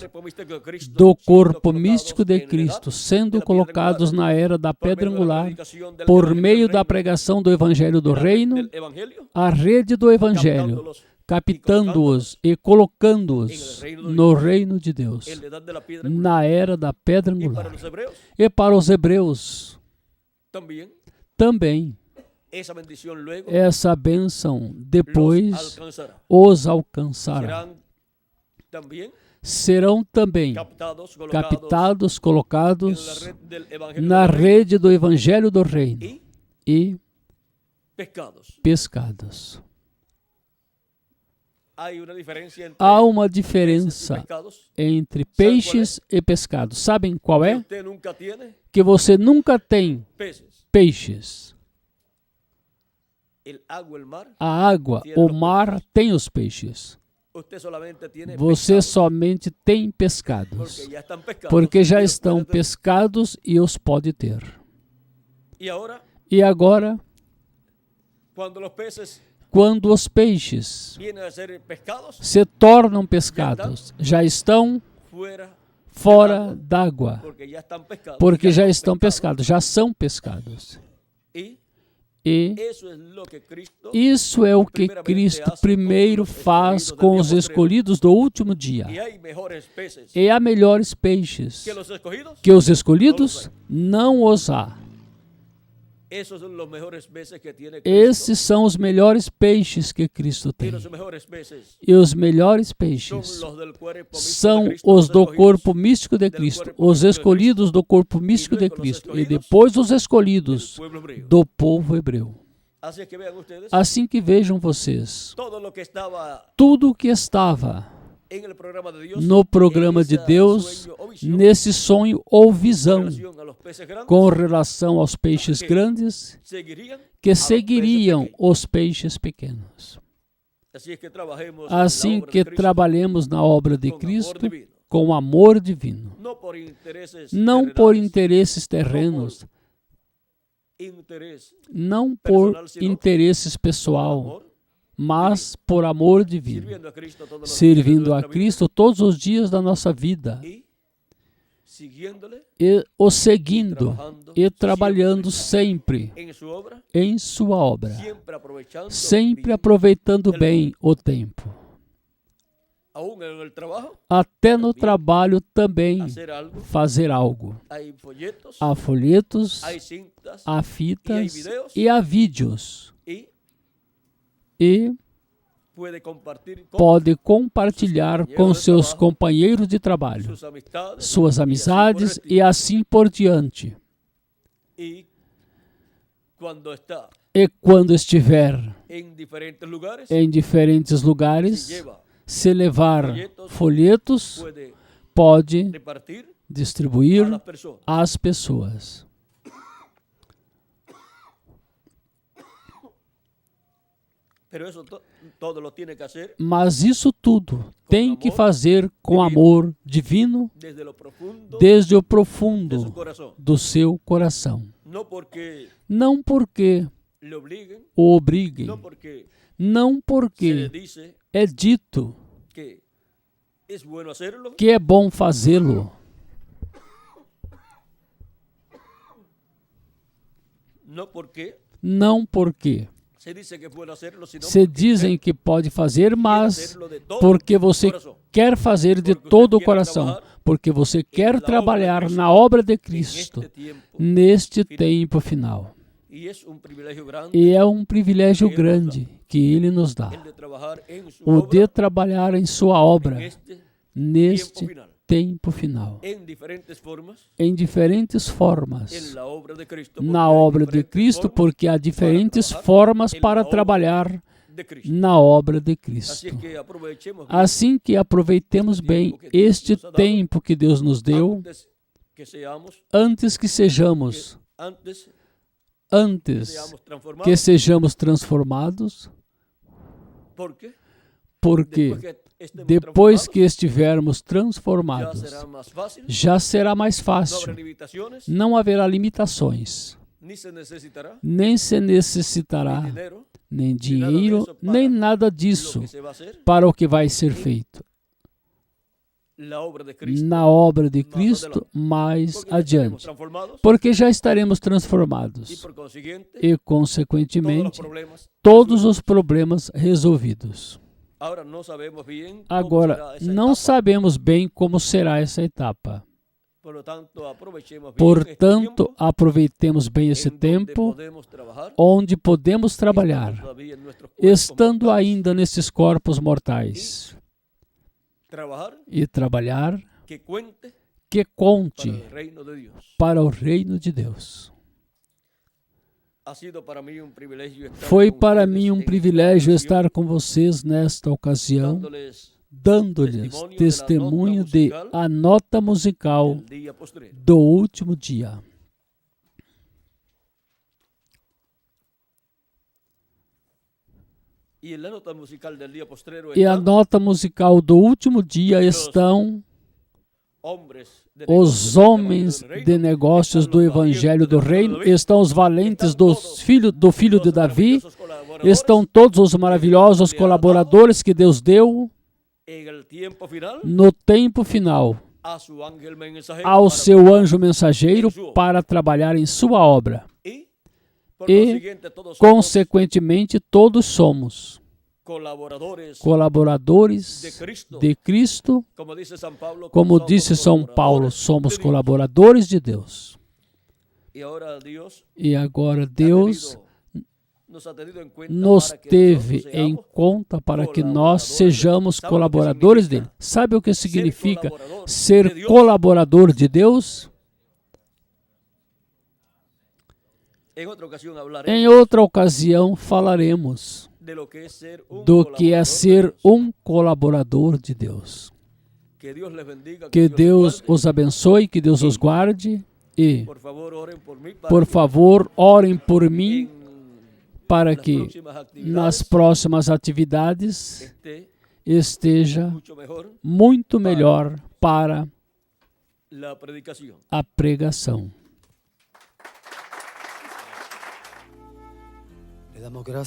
do corpo místico de Cristo, sendo colocados na era da pedra angular por meio da pregação do Evangelho do Reino, a rede do Evangelho, captando-os e colocando-os no reino de Deus, na era da pedra angular. E para os hebreus, também, essa bênção depois os alcançará. Serão também captados, colocados na rede do Evangelho do Reino e pescados. Há uma diferença entre peixes e pescados. Sabem qual é? Que você nunca tem peixes. A água, o mar tem os peixes. Você somente tem pescados, porque já estão pescados e os pode ter. E agora, quando os peixes se tornam pescados, já estão fora d'água, porque já estão pescados, já são pescados. E isso é o que Cristo primeiro faz com os escolhidos do último dia. E há melhores peixes que os escolhidos não os há. Esses são os melhores peixes que Cristo tem. E os melhores peixes são os do corpo místico de Cristo, os escolhidos do corpo místico de Cristo, e depois os escolhidos do povo hebreu. Assim que vejam vocês, tudo o que estava no programa de Deus, nesse sonho ou visão, com relação aos peixes grandes, que seguiriam os peixes pequenos. Assim que trabalhemos na obra de Cristo com amor divino, não por interesses terrenos, não por interesses pessoal, mas por amor divino, servindo a Cristo todos os dias da nossa vida, e o seguindo e trabalhando sempre em sua obra, sempre aproveitando bem o tempo. Até no trabalho também fazer algo. Há folhetos, há fitas e há vídeos. E pode compartilhar com seus companheiros de trabalho, suas amizades e assim por diante. E quando estiver em diferentes lugares, se levar folhetos, pode distribuir às pessoas. Mas isso tudo tem que fazer com amor divino desde o profundo do seu coração. Não porque o obriguem, não porque é dito que é bom fazê-lo. Não porque se dizem que pode fazer, mas porque você quer fazer de todo o coração, porque você quer trabalhar na obra de Cristo neste tempo final. E é um privilégio grande que Ele nos dá, o de trabalhar em sua obra neste tempo final. Em diferentes formas. Na obra de Cristo, porque há diferentes formas para trabalhar na obra de Cristo. Assim que aproveitemos bem este tempo que Deus nos deu, antes que sejamos transformados, porque depois que estivermos transformados, já será mais fácil. Não haverá limitações, nem se necessitará nem dinheiro, nem nada disso para o que vai ser feito na obra de Cristo mais adiante, porque já estaremos transformados e, consequentemente, todos os problemas resolvidos. Agora, não sabemos bem como será essa etapa. Portanto, aproveitemos bem esse tempo onde podemos trabalhar, estando ainda nesses corpos mortais. E trabalhar que conte para o reino de Deus. Foi para mim um privilégio estar com vocês nesta ocasião, dando-lhes testemunho de a nota musical do último dia. E a nota musical do último dia estão os homens de negócios do Evangelho do Reino, estão os valentes do filho de Davi, estão todos os maravilhosos colaboradores que Deus deu no tempo final ao seu anjo mensageiro para trabalhar em sua obra. E, consequentemente, todos somos colaboradores de Cristo. Como disse São Paulo, somos colaboradores de Deus. E agora Deus nos teve em conta para que nós sejamos colaboradores dele. Sabe o que significa ser colaborador de Deus? Em outra ocasião falaremos do que é ser um colaborador de Deus. Que Deus os abençoe, que Deus os guarde e, por favor, orem por mim para que nas próximas atividades esteja muito melhor para a pregação. Le damos gracias.